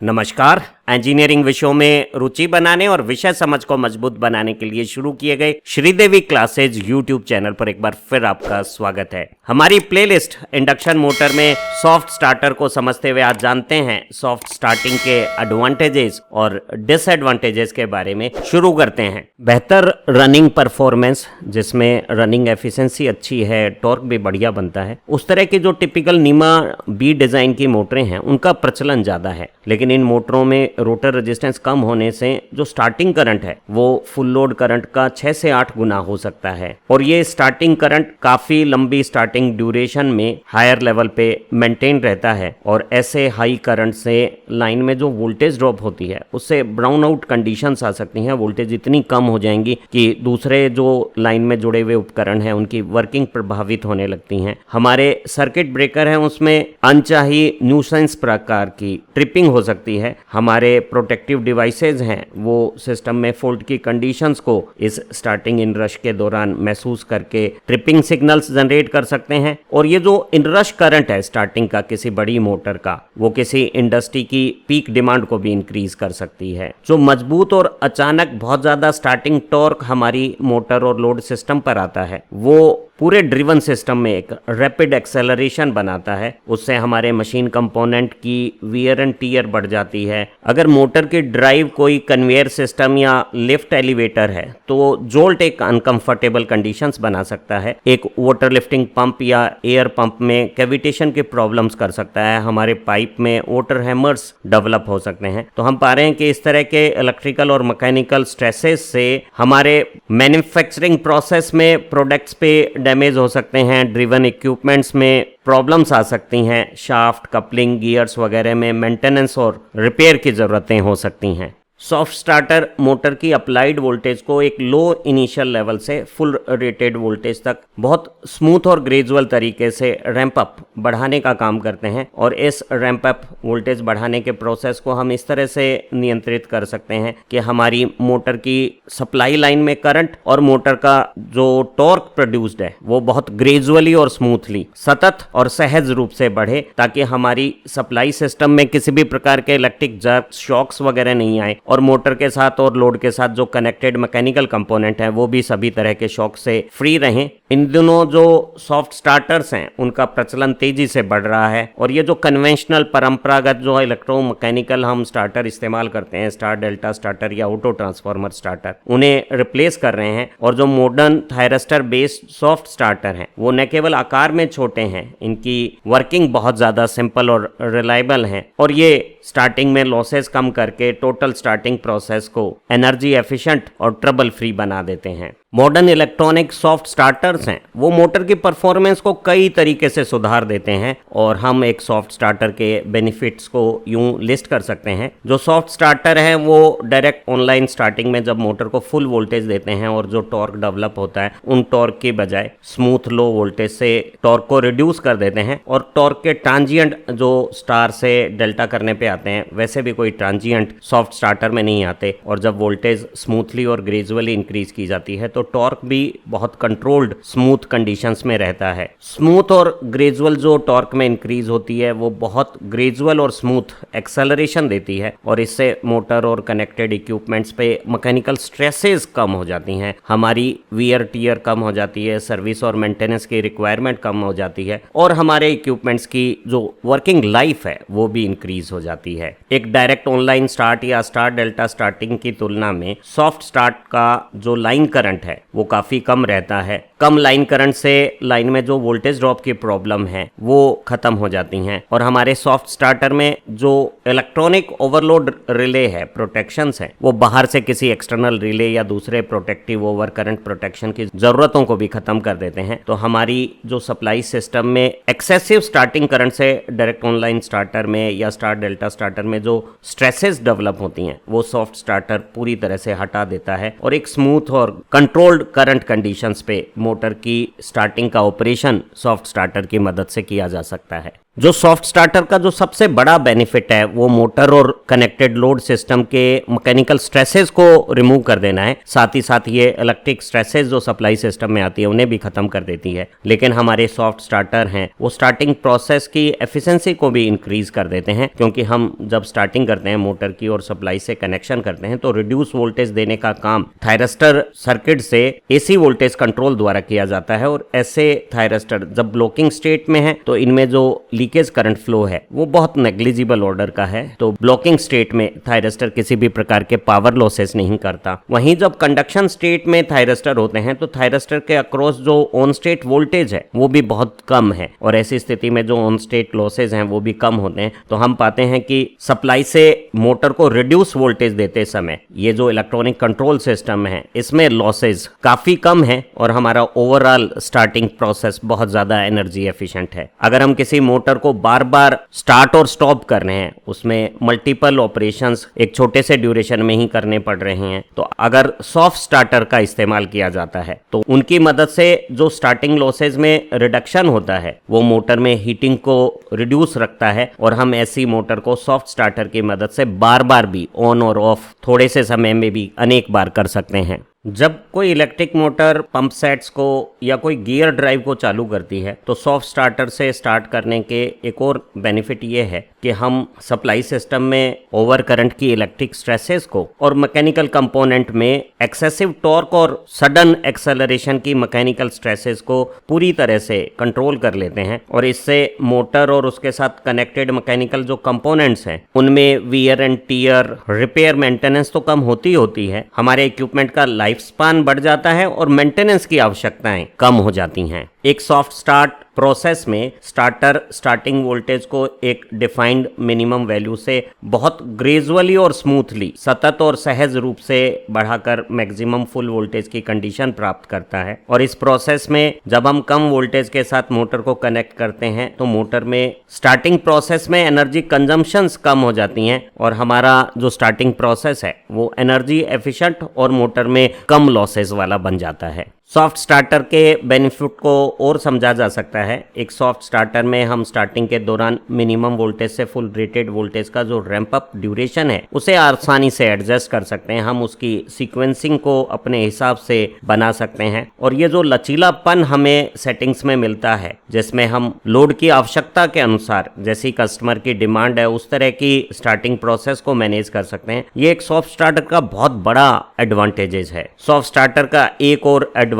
नमस्कार। इंजीनियरिंग विषयों में रुचि बनाने और विषय समझ को मजबूत बनाने के लिए शुरू किए गए श्रीदेवी क्लासेज यूट्यूब चैनल पर एक बार फिर आपका स्वागत है। हमारी प्लेलिस्ट इंडक्शन मोटर में सॉफ्ट स्टार्टर को समझते हुए आज जानते हैं सॉफ्ट स्टार्टिंग के एडवांटेजेस और डिसएडवांटेजेस के बारे में। शुरू करते हैं। बेहतर रनिंग परफॉर्मेंस, जिसमें रनिंग एफिशिएंसी अच्छी है, टॉर्क भी बढ़िया बनता है। उस तरह की जो टिपिकल नीमा बी डिजाइन की मोटरें हैं उनका प्रचलन ज्यादा है, लेकिन इन मोटरों में रोटर रेजिस्टेंस कम होने से जो स्टार्टिंग करंट है वो फुल लोड करंट का 6 से 8 गुना हो सकता है और ये स्टार्टिंग करंट काफी लंबी स्टार्टिंग ड्यूरेशन में हायर लेवल पे मेंटेन रहता है और ऐसे हाई करंट से लाइन में जो वोल्टेज ड्रॉप होती है उससे ब्राउन आउट कंडीशंस आ सकती हैं। वोल्टेज इतनी कम हो जाएंगी कि दूसरे जो लाइन में जुड़े हुए उपकरण हैं उनकी वर्किंग प्रभावित होने लगती हैं। हमारे सर्किट ब्रेकर हैं उसमें अनचाही न्यूसेंस प्रकार की ट्रिपिंग हो सकती है। हमारे प्रोटेक्टिव डिवाइसेज हैं वो सिस्टम में फॉल्ट की कंडीशंस को इस स्टार्टिंग इनरश के दौरान महसूस करके ट्रिपिंग सिग्नल्स जनरेट कर सकते हैं और ये जो इनरश करंट है स्टार्टिंग का किसी बड़ी मोटर का, वो किसी इंडस्ट्री की पीक डिमांड को भी इंक्रीज कर सकती है। जो मजबूत और अचानक बहुत ज्यादा स्टार्टिंग टॉर्क हमारी मोटर और लोड सिस्टम पर आता है वो पूरे ड्रिवन सिस्टम में एक रैपिड एक्सेलरेशन बनाता है। उससे हमारे मशीन कंपोनेंट की वियर एंड टियर बढ़ जाती है। अगर मोटर की ड्राइव कोई कन्वेयर सिस्टम या लिफ्ट एलिवेटर है तो जोल्ट एक अनकंफर्टेबल कंडीशंस बना सकता है। एक वाटर लिफ्टिंग पंप या एयर पंप में कैविटेशन की प्रॉब्लम्स कर सकता है। हमारे पाइप में वाटर हैमर्स डेवलप हो सकते हैं। तो हम पा रहे हैं कि इस तरह के इलेक्ट्रिकल और मैकेनिकल स्ट्रेसेस से हमारे मैन्युफैक्चरिंग प्रोसेस में प्रोडक्ट्स पे डैमेज हो सकते हैं। ड्रिवन इक्विपमेंट्स में प्रॉब्लम्स आ सकती हैं। शाफ्ट, कपलिंग, गियर्स वगैरह में मेंटेनेंस और रिपेयर की ज़रूरतें हो सकती हैं। सॉफ्ट स्टार्टर मोटर की अप्लाइड वोल्टेज को एक लो इनिशियल लेवल से फुल रेटेड वोल्टेज तक बहुत स्मूथ और ग्रेजुअल तरीके से रैंप अप बढ़ाने का काम करते हैं और इस रैंप अप वोल्टेज बढ़ाने के प्रोसेस को हम इस तरह से नियंत्रित कर सकते हैं कि हमारी मोटर की सप्लाई लाइन में करंट और मोटर का जो टॉर्क प्रोड्यूस्ड है वो बहुत ग्रेजुअली और स्मूथली, सतत और सहज रूप से बढ़े, ताकि हमारी सप्लाई सिस्टम में किसी भी प्रकार के इलेक्ट्रिक जर्क, शॉक्स वगैरह नहीं आए और मोटर के साथ और लोड के साथ जो कनेक्टेड मैकेनिकल कंपोनेंट हैं वो भी सभी तरह के शॉक से फ्री रहें। इन दिनों जो सॉफ्ट स्टार्टर्स हैं उनका प्रचलन तेजी से बढ़ रहा है और ये जो कन्वेंशनल परंपरागत जो इलेक्ट्रोमैकेनिकल हम स्टार्टर इस्तेमाल करते हैं, स्टार डेल्टा स्टार्टर या ऑटो ट्रांसफार्मर स्टार्टर, उन्हें रिप्लेस कर रहे हैं और जो मॉडर्न थायरस्टर बेस्ड सॉफ्ट स्टार्टर हैं वो न केवल आकार में छोटे हैं, इनकी वर्किंग बहुत ज्यादा सिंपल और रिलायबल है और ये स्टार्टिंग में लॉसेस कम करके टोटल स्टार्टिंग प्रोसेस को एनर्जी एफिशिएंट और ट्रबल फ्री बना देते हैं। मॉडर्न इलेक्ट्रॉनिक सॉफ्ट स्टार्टर्स हैं वो मोटर की परफॉर्मेंस को कई तरीके से सुधार देते हैं और हम एक सॉफ्ट स्टार्टर के बेनिफिट्स को यूं लिस्ट कर सकते हैं। जो सॉफ्ट स्टार्टर है वो डायरेक्ट ऑनलाइन स्टार्टिंग में जब मोटर को फुल वोल्टेज देते हैं और जो टॉर्क डेवलप होता है उन टॉर्क की बजाय स्मूथ लो वोल्टेज से टॉर्क को रिड्यूस कर देते हैं और टॉर्क के ट्रांजिएंट जो स्टार से डेल्टा करने पे आते हैं वैसे भी कोई ट्रांजिएंट सॉफ्ट स्टार्टर में नहीं आते और जब वोल्टेज स्मूथली और ग्रेजुअली इंक्रीज की जाती है तो टॉर्क भी बहुत कंट्रोल्ड स्मूथ कंडीशंस में रहता है। स्मूथ और ग्रेजुअल जो टॉर्क में इंक्रीज होती है वो बहुत ग्रेजुअल और स्मूथ एक्सेलरेशन देती है और इससे मोटर और कनेक्टेड इक्विपमेंट्स पे मैकेनिकल स्ट्रेसेस कम हो जाती हैं, हमारी वियर टियर कम हो जाती है, सर्विस और मेंटेनेंस की रिक्वायरमेंट कम हो जाती है और हमारे इक्विपमेंट्स की जो वर्किंग लाइफ है वो भी इंक्रीज हो जाती है। एक डायरेक्ट ऑनलाइन स्टार्ट या स्टार डेल्टा स्टार्टिंग की तुलना में सॉफ्ट स्टार्ट का जो लाइन करंट है वो काफी कम रहता है। कम लाइन करंट से लाइन में जो वोल्टेज ड्रॉप की प्रॉब्लम है वो खत्म हो जाती हैं और हमारे सॉफ्ट स्टार्टर में जो इलेक्ट्रॉनिक ओवरलोड रिले है, प्रोटेक्शंस है, वो बाहर से किसी एक्सटर्नल रिले या दूसरे प्रोटेक्टिव ओवर करंट प्रोटेक्शन की जरूरतों को भी खत्म कर देते हैं। तो हमारी जो सप्लाई सिस्टम में एक्सेसिव स्टार्टिंग करंट से डायरेक्ट ऑनलाइन स्टार्टर में या स्टार डेल्टा स्टार्टर में जो स्ट्रेसेस डेवलप होती हैं वो सॉफ्ट स्टार्टर पूरी तरह से हटा देता है और एक स्मूथ और कंट्रोल्ड करंट कंडीशंस पे मोटर की स्टार्टिंग का ऑपरेशन सॉफ्ट स्टार्टर की मदद से किया जा सकता है। जो सॉफ्ट स्टार्टर का जो सबसे बड़ा बेनिफिट है वो मोटर और कनेक्टेड लोड सिस्टम के मैकेनिकल स्ट्रेसेस को रिमूव कर देना है। साथ ही साथ ये इलेक्ट्रिक स्ट्रेसेस जो सप्लाई सिस्टम में आती है उन्हें भी खत्म कर देती है। लेकिन हमारे सॉफ्ट स्टार्टर हैं वो स्टार्टिंग प्रोसेस की एफिशिएंसी को भी इंक्रीज कर देते हैं, क्योंकि हम जब स्टार्टिंग करते हैं मोटर की और सप्लाई से कनेक्शन करते हैं तो रिड्यूस वोल्टेज देने का काम थायरस्टर सर्किट से एसी वोल्टेज कंट्रोल द्वारा किया जाता है। और ऐसे थायरस्टर जब ब्लॉकिंग स्टेट में है तो इनमें जो लीकेज करंट फ्लो है वो बहुत नेग्लिजिबल ऑर्डर का है। तो ब्लॉकिंग स्टेट में थायरस्टर किसी भी प्रकार के पावर लॉसेस नहीं करता। वहीं जब कंडक्शन स्टेट में थायरस्टर होते हैं तो थायरस्टर के अक्रॉस जो ऑन स्टेट वोल्टेज है वो भी बहुत कम है, और ऐसी स्थिति में जो ऑन स्टेट लॉसेज हैं वो भी कम होते हैं। तो हम पाते हैं कि सप्लाई से मोटर को रिड्यूस वोल्टेज देते समय ये जो इलेक्ट्रॉनिक कंट्रोल सिस्टम है इसमें लॉसेज काफी कम है और हमारा ओवरऑल स्टार्टिंग प्रोसेस बहुत ज्यादा एनर्जी एफिशिएंट है। अगर हम किसी मोटर को बार बार स्टार्ट और स्टॉप कर रहे हैं, उसमें मल्टीपल ऑपरेशंस एक छोटे से ड्यूरेशन में ही करने पड़ रहे हैं, तो अगर सॉफ्ट स्टार्टर का इस्तेमाल किया जाता है तो उनकी मदद से जो स्टार्टिंग लॉसेज में रिडक्शन होता है वो मोटर में हीटिंग को रिड्यूस रखता है। और हम ऐसी मोटर को सॉफ्ट स्टार्टर की मदद से बार बार भी ऑन और ऑफ थोड़े से समय में भी अनेक बार कर सकते हैं। जब कोई इलेक्ट्रिक मोटर पंप सेट्स को या कोई गियर ड्राइव को चालू करती है तो सॉफ्ट स्टार्टर से स्टार्ट करने के एक और बेनिफिट ये है कि हम सप्लाई सिस्टम में ओवर करंट की इलेक्ट्रिक स्ट्रेसेस को और मैकेनिकल कंपोनेंट में एक्सेसिव टॉर्क और सडन एक्सेलरेशन की मैकेनिकल स्ट्रेसेस को पूरी तरह से कंट्रोल कर लेते हैं। और इससे मोटर और उसके साथ कनेक्टेड मैकेनिकल जो कंपोनेंट्स हैं उनमें wear and tear, repair, maintenance तो कम होती है। हमारे इक्विपमेंट का लाइफ स्पान बढ़ जाता है और मेंटेनेंस की आवश्यकताएं कम हो जाती हैं। एक सॉफ्ट स्टार्ट प्रोसेस में स्टार्टर स्टार्टिंग वोल्टेज को एक डिफाइंड मिनिमम वैल्यू से बहुत ग्रेजुअली और स्मूथली सतत और सहज रूप से बढ़ाकर मैक्सिमम फुल वोल्टेज की कंडीशन प्राप्त करता है। और इस प्रोसेस में जब हम कम वोल्टेज के साथ मोटर को कनेक्ट करते हैं तो मोटर में स्टार्टिंग प्रोसेस में एनर्जी कंजम्पशंस कम हो जाती हैं और हमारा जो स्टार्टिंग प्रोसेस है वो एनर्जी एफिशिएंट और मोटर में कम लॉसेस वाला बन जाता है। सॉफ्ट स्टार्टर के बेनिफिट को और समझा जा सकता है। एक सॉफ्ट स्टार्टर में हम स्टार्टिंग के दौरान मिनिमम वोल्टेज से फुल रेटेड वोल्टेज का जो रैंप अप ड्यूरेशन है उसे आसानी से एडजस्ट कर सकते हैं। हम उसकी सीक्वेंसिंग को अपने हिसाब से बना सकते हैं और ये जो लचीलापन हमें सेटिंग्स में मिलता है जिसमें हम लोड की आवश्यकता के अनुसार जैसी कस्टमर की डिमांड है उस तरह की स्टार्टिंग प्रोसेस को मैनेज कर सकते हैं। ये एक सॉफ्ट स्टार्टर का बहुत बड़ा एडवांटेजेस है। सॉफ्ट स्टार्टर का एक और एडवांटेज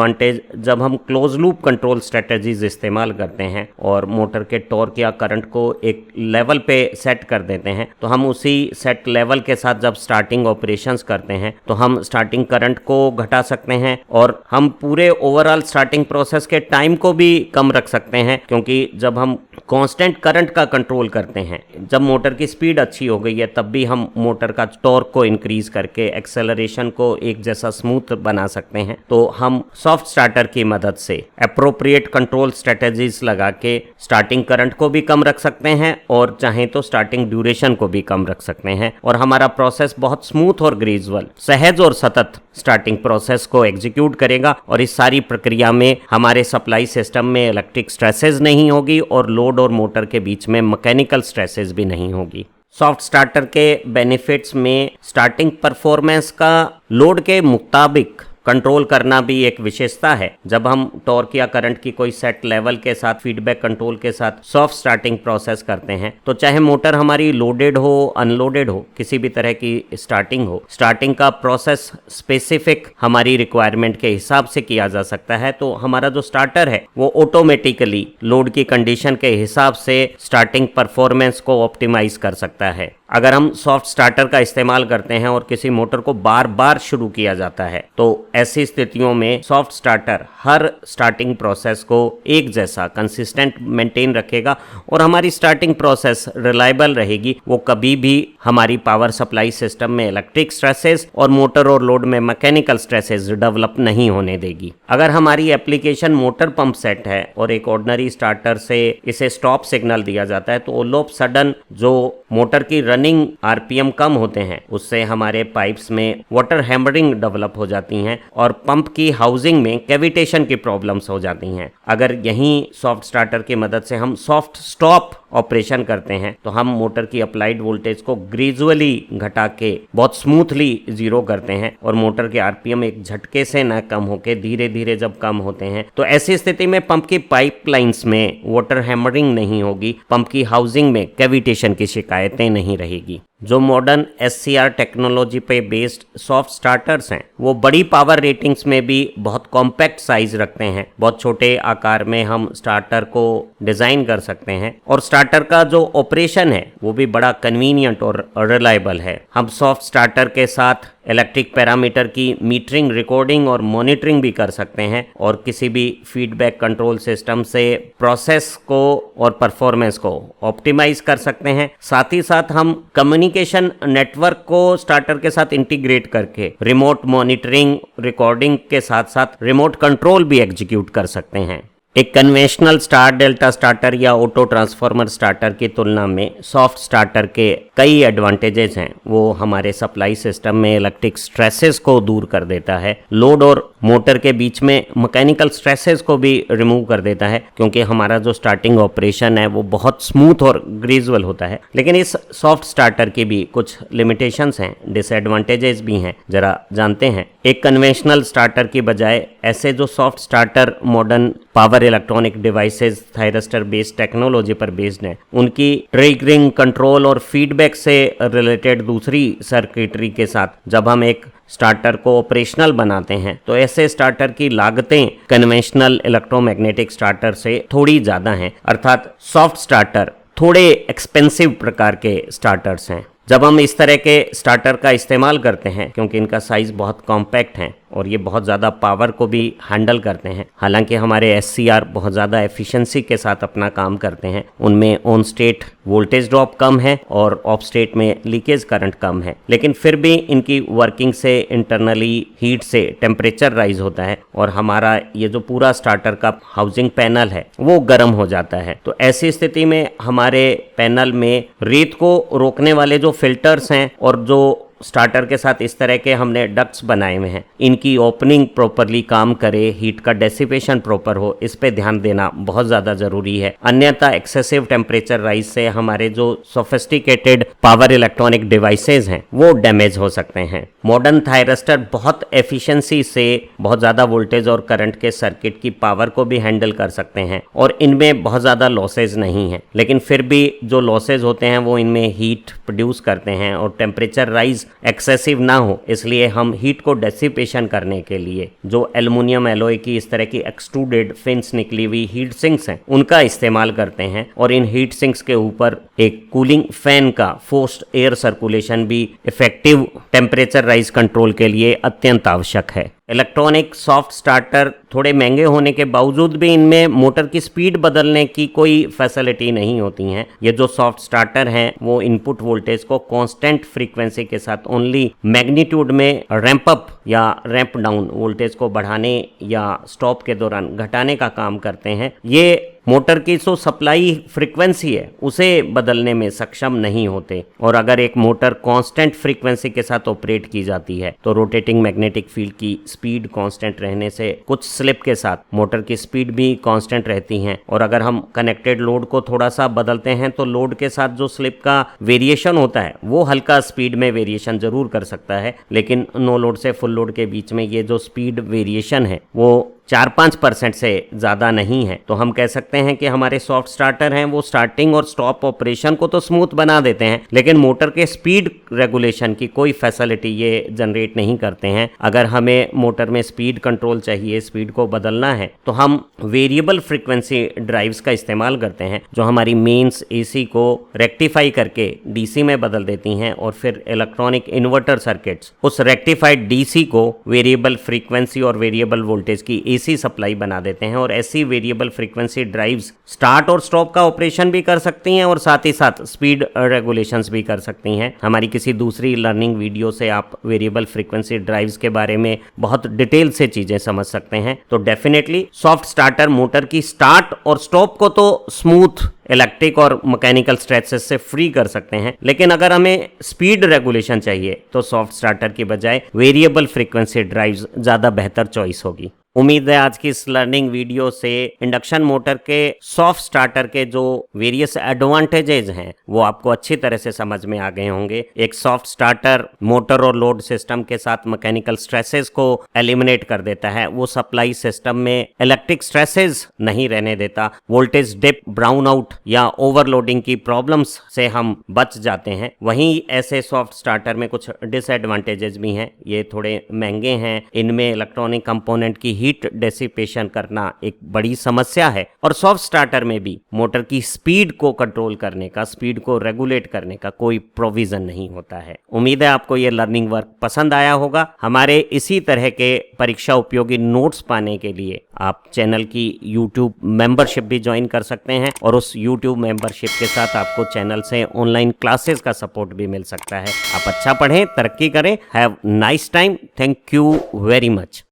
जब हम क्लोज लूप कंट्रोल स्ट्रेटजीज इस्तेमाल करते हैं और मोटर के टॉर्क या करंट को एक लेवल पे सेट कर देते हैं तो हम उसी सेट लेवल के साथ जब स्टार्टिंग ऑपरेशंस करते हैं तो हम स्टार्टिंग करंट को घटा सकते हैं और हम पूरे ओवरऑल स्टार्टिंग प्रोसेस के टाइम को भी कम रख सकते हैं। क्योंकि जब हम कांस्टेंट करंट का कंट्रोल करते हैं, जब मोटर की स्पीड अच्छी हो गई है तब भी हम मोटर का टॉर्क को इंक्रीज करके एक्सेलरेशन को एक जैसा स्मूथ बना सकते हैं। तो हम सॉफ्ट स्टार्टर की मदद से एप्रोप्रिएट कंट्रोल स्ट्रेटजीज लगा के स्टार्टिंग करंट को भी कम रख सकते हैं और चाहें तो स्टार्टिंग ड्यूरेशन को भी कम रख सकते हैं और हमारा प्रोसेस बहुत स्मूथ और ग्रेजुअल, सहज और सतत स्टार्टिंग प्रोसेस को एग्जीक्यूट करेगा। और इस सारी प्रक्रिया में हमारे सप्लाई सिस्टम में इलेक्ट्रिक स्ट्रेसेस नहीं होगी और लोड और मोटर के बीच में मैकेनिकल स्ट्रेसेस भी नहीं होगी। सॉफ्ट स्टार्टर के बेनिफिट्स में स्टार्टिंग परफॉर्मेंस का लोड के मुताबिक कंट्रोल करना भी एक विशेषता है। जब हम टॉर्क या करंट की कोई सेट लेवल के साथ फीडबैक कंट्रोल के साथ सॉफ्ट स्टार्टिंग प्रोसेस करते हैं तो चाहे मोटर हमारी लोडेड हो अनलोडेड हो, किसी भी तरह की स्टार्टिंग हो, स्टार्टिंग का प्रोसेस स्पेसिफिक हमारी रिक्वायरमेंट के हिसाब से किया जा सकता है। तो हमारा जो स्टार्टर है वो ऑटोमेटिकली लोड की कंडीशन के हिसाब से स्टार्टिंग परफॉर्मेंस को ऑप्टिमाइज कर सकता है। अगर हम सॉफ्ट स्टार्टर का इस्तेमाल करते हैं और किसी मोटर को बार बार शुरू किया जाता है तो ऐसी स्थितियों में सॉफ्ट स्टार्टर हर स्टार्टिंग प्रोसेस को एक जैसा कंसिस्टेंट मेंटेन रखेगा और हमारी स्टार्टिंग प्रोसेस रिलायबल रहेगी। वो कभी भी हमारी पावर सप्लाई सिस्टम में इलेक्ट्रिक स्ट्रेसेस और मोटर और लोड में मैकेनिकल स्ट्रेसेस डेवलप नहीं होने देगी। अगर हमारी एप्लीकेशन मोटर पंप सेट है और एक ऑर्डिनरी स्टार्टर से इसे स्टॉप सिग्नल दिया जाता है तो ऑल ऑफ सडन जो मोटर की रनिंग आरपीएम कम होते हैं उससे हमारे पाइप्स में वाटर हैमरिंग डेवलप हो जाती हैं और पंप की हाउसिंग में कैविटेशन की प्रॉब्लम्स हो जाती हैं। अगर यहीं सॉफ्ट स्टार्टर की मदद से हम सॉफ्ट स्टॉप ऑपरेशन करते हैं तो हम मोटर की अप्लाइड वोल्टेज को ग्रेजुअली घटा के बहुत स्मूथली जीरो करते हैं और मोटर के आरपीएम एक झटके से न कम होके धीरे धीरे जब कम होते हैं तो ऐसी स्थिति में पंप की पाइपलाइंस में वाटर हैमरिंग नहीं होगी, पंप की हाउसिंग में कैविटेशन की शिकायतें नहीं रहेगी। जो मॉडर्न SCR टेक्नोलॉजी पे बेस्ड सॉफ्ट स्टार्टर्स हैं वो बड़ी पावर रेटिंग्स में भी बहुत कॉम्पैक्ट साइज रखते हैं। बहुत छोटे आकार में हम स्टार्टर को डिजाइन कर सकते हैं और स्टार्टर का जो ऑपरेशन है वो भी बड़ा कन्वीनियंट और रिलायबल है। हम सॉफ्ट स्टार्टर के साथ इलेक्ट्रिक पैरामीटर की मीटरिंग, रिकॉर्डिंग और मॉनिटरिंग भी कर सकते हैं और किसी भी फीडबैक कंट्रोल सिस्टम से प्रोसेस को और परफॉर्मेंस को ऑप्टिमाइज कर सकते हैं। साथ ही साथ हम कम्युनिकेशन नेटवर्क को स्टार्टर के साथ इंटीग्रेट करके रिमोट मॉनिटरिंग, रिकॉर्डिंग के साथ साथ रिमोट कंट्रोल भी एग्जीक्यूट कर सकते हैं। एक कन्वेंशनल स्टार डेल्टा स्टार्टर या ऑटो ट्रांसफार्मर स्टार्टर की तुलना में सॉफ्ट स्टार्टर के कई एडवांटेजेस हैं। वो हमारे सप्लाई सिस्टम में इलेक्ट्रिक स्ट्रेसेस को दूर कर देता है, लोड और मोटर के बीच में मैकेनिकल स्ट्रेसेस को भी रिमूव कर देता है क्योंकि हमारा जो स्टार्टिंग ऑपरेशन है वो बहुत स्मूथ और ग्रेजुअल होता है। लेकिन इस सॉफ्ट स्टार्टर की भी कुछ लिमिटेशंस हैं, डिसएडवांटेजेस भी हैं, जरा जानते हैं। एक कन्वेंशनल स्टार्टर की बजाय ऐसे जो soft starter modern power electronic devices thyristor based technology पर बेस्ड हैं, उनकी ट्रिगरिंग, कंट्रोल और फीडबैक से रिलेटेड दूसरी सर्किटरी के साथ जब हम एक स्टार्टर को ऑपरेशनल बनाते हैं तो ऐसे स्टार्टर की लागतें कन्वेंशनल इलेक्ट्रोमैग्नेटिक स्टार्टर से थोड़ी ज़्यादा हैं। अर्थात सॉफ्ट स्टार्टर थोड़े एक्सपेंसिव प्रकार के स्टार्टर्स हैं। जब हम इस तरह के स्टार्टर का इस्तेमाल करते हैं क्योंकि इनका साइज़ बहुत कॉम्पैक्ट है और ये बहुत ज़्यादा पावर को भी हैंडल करते हैं, हालांकि हमारे SCR बहुत ज़्यादा एफिशिएंसी के साथ अपना काम करते हैं, उनमें ऑन स्टेट वोल्टेज ड्रॉप कम है और ऑफ स्टेट में लीकेज करंट कम है, लेकिन फिर भी इनकी वर्किंग से इंटरनली हीट से टेम्परेचर राइज होता है और हमारा ये जो पूरा स्टार्टर का हाउसिंग पैनल है वो गर्म हो जाता है। तो ऐसी स्थिति में हमारे पैनल में रेत को रोकने वाले जो फिल्टर्स हैं और जो स्टार्टर के साथ इस तरह के हमने डक्ट्स बनाए हुए हैं, इनकी ओपनिंग प्रॉपरली काम करे, हीट का डेसिपेशन प्रॉपर हो, इस पे ध्यान देना बहुत ज़्यादा ज़रूरी है। अन्यथा एक्सेसिव टेम्परेचर राइज से हमारे जो सोफिस्टिकेटेड पावर इलेक्ट्रॉनिक डिवाइसेज हैं वो डैमेज हो सकते हैं। मॉडर्न थायरस्टर बहुत एफिशिएंसी से बहुत ज़्यादा वोल्टेज और करंट के सर्किट की पावर को भी हैंडल कर सकते हैं और इनमें बहुत ज़्यादा लॉसेज नहीं है, लेकिन फिर भी जो लॉसेज होते हैं वो इनमें हीट प्रोड्यूस करते हैं और टेम्परेचर राइज एक्सेसिव ना हो, इसलिए हम हीट को डेसिपेशन करने के लिए जो एल्युमिनियम एलॉय की इस तरह की एक्सट्रूडेड फिन्स निकली हुई हीट सिंक्स हैं उनका इस्तेमाल करते हैं और इन हीट सिंक्स के ऊपर एक कूलिंग फैन का फोर्स्ड एयर सर्कुलेशन भी इफेक्टिव टेम्परेचर राइज कंट्रोल के लिए अत्यंत आवश्यक है। इलेक्ट्रॉनिक सॉफ्ट स्टार्टर थोड़े महंगे होने के बावजूद भी इनमें मोटर की स्पीड बदलने की कोई फैसिलिटी नहीं होती हैं। ये जो सॉफ्ट स्टार्टर हैं वो इनपुट वोल्टेज को कांस्टेंट फ्रीक्वेंसी के साथ ओनली मैग्नीट्यूड में रैंप अप या रैंप डाउन वोल्टेज को बढ़ाने या स्टॉप के दौरान घटाने का काम करते हैं। ये मोटर की जो सप्लाई फ्रीक्वेंसी है उसे बदलने में सक्षम नहीं होते और अगर एक मोटर कांस्टेंट फ्रीक्वेंसी के साथ ऑपरेट की जाती है तो रोटेटिंग मैग्नेटिक फील्ड की स्पीड कांस्टेंट रहने से कुछ स्लिप के साथ मोटर की स्पीड भी कांस्टेंट रहती है और अगर हम कनेक्टेड लोड को थोड़ा सा बदलते हैं तो लोड के साथ जो स्लिप का वेरिएशन होता है वो हल्का स्पीड में वेरिएशन जरूर कर सकता है, लेकिन नो लोड से फुल लोड के बीच में ये जो स्पीड वेरिएशन है वो 4-5% से ज़्यादा नहीं है। तो हम कह सकते हैं कि हमारे सॉफ्ट स्टार्टर हैं वो स्टार्टिंग और स्टॉप ऑपरेशन को तो स्मूथ बना देते हैं, लेकिन मोटर के स्पीड रेगुलेशन की कोई फैसिलिटी ये जनरेट नहीं करते हैं। अगर हमें मोटर में स्पीड कंट्रोल चाहिए, स्पीड को बदलना है, तो हम वेरिएबल फ्रीक्वेंसी ड्राइव्स का इस्तेमाल करते हैं जो हमारी मेंस AC को रेक्टिफाई करके DC में बदल देती हैं और फिर इलेक्ट्रॉनिक इन्वर्टर सर्किट्स उस रेक्टिफाइड DC को वेरिएबल फ्रीक्वेंसी और वेरिएबल वोल्टेज की AC सप्लाई बना देते हैं और ऐसी वेरिएबल फ्रीक्वेंसी ड्राइव्स स्टार्ट और स्टॉप का ऑपरेशन भी कर सकती हैं और साथ ही साथ स्पीड रेगुलेशंस भी कर सकती हैं। हमारी किसी दूसरी लर्निंग वीडियो से आप वेरिएबल फ्रीक्वेंसी ड्राइव्स के बारे में बहुत डिटेल से चीजें समझ सकते हैं। तो डेफिनेटली सॉफ्ट स्टार्टर मोटर की स्टार्ट और स्टॉप को तो स्मूथ इलेक्ट्रिक और मैकेनिकल स्ट्रेसेस से फ्री कर सकते हैं, लेकिन अगर हमें स्पीड रेगुलेशन चाहिए तो सॉफ्ट स्टार्टर की बजाय वेरिएबल फ्रीक्वेंसी ड्राइव्स ज़्यादा बेहतर चॉइस होगी। उम्मीद है आज की इस लर्निंग वीडियो से इंडक्शन मोटर के सॉफ्ट स्टार्टर के जो वेरियस एडवांटेजेस हैं वो आपको अच्छी तरह से समझ में आ गए होंगे। एक सॉफ्ट स्टार्टर मोटर और लोड सिस्टम के साथ मैकेनिकल स्ट्रेसेस को एलिमिनेट कर देता है, वो सप्लाई सिस्टम में इलेक्ट्रिक स्ट्रेसेस नहीं रहने देता, वोल्टेज डिप, ब्राउन आउट या ओवरलोडिंग की प्रॉब्लम्स से हम बच जाते हैं। वहीं ऐसे सॉफ्ट स्टार्टर में कुछ डिसएडवांटेजेस भी हैं, ये थोड़े महंगे हैं, इनमें इलेक्ट्रॉनिक कंपोनेंट की हीट डेसिपेशन करना एक बड़ी समस्या है और सॉफ्ट स्टार्टर में भी मोटर की स्पीड को कंट्रोल करने का, स्पीड को रेगुलेट करने का कोई प्रोविजन नहीं होता है। उम्मीद है आपको ये लर्निंग वर्क पसंद आया होगा। हमारे इसी तरह के परीक्षा उपयोगी नोट्स पाने के लिए आप चैनल की YouTube मेंबरशिप भी ज्वाइन कर सकते हैं और उस YouTube मेंबरशिप के साथ आपको चैनल से ऑनलाइन क्लासेस का सपोर्ट भी मिल सकता है। आप अच्छा पढ़ें, तरक्की करें। Have nice time. Thank you very much.